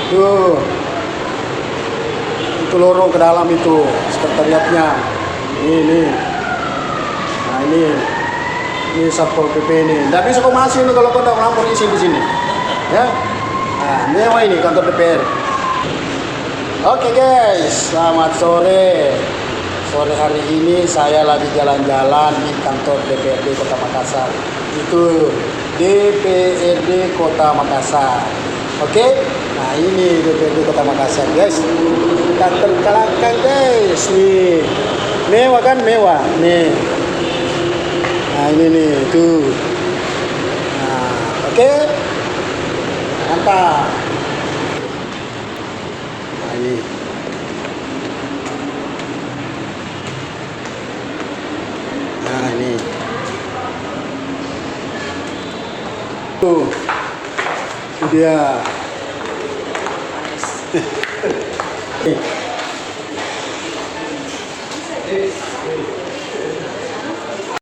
Tuh, itu lorong ke dalam itu sekretariatnya. Ini. Nah ini Satpol PP ini. Tidak bisa kau masuk ini kalau kau tidak melapor isi di sini. Ya. Nah, mewah ini kantor DPR. Oke guys, selamat sore. Sore hari ini saya lagi jalan-jalan di kantor DPRD Kota Makassar. Itu DPRD Kota Makassar. Oke? Nah ini DPRD Kota Makassar guys. Kita terkelakkan guys. Nih. Mewah kan? Mewah. Nih. Nah ini nih. Tuh. Nah, oke? Mantap. Nah ini. Nah ini. Tuh. Itu dia. Nih.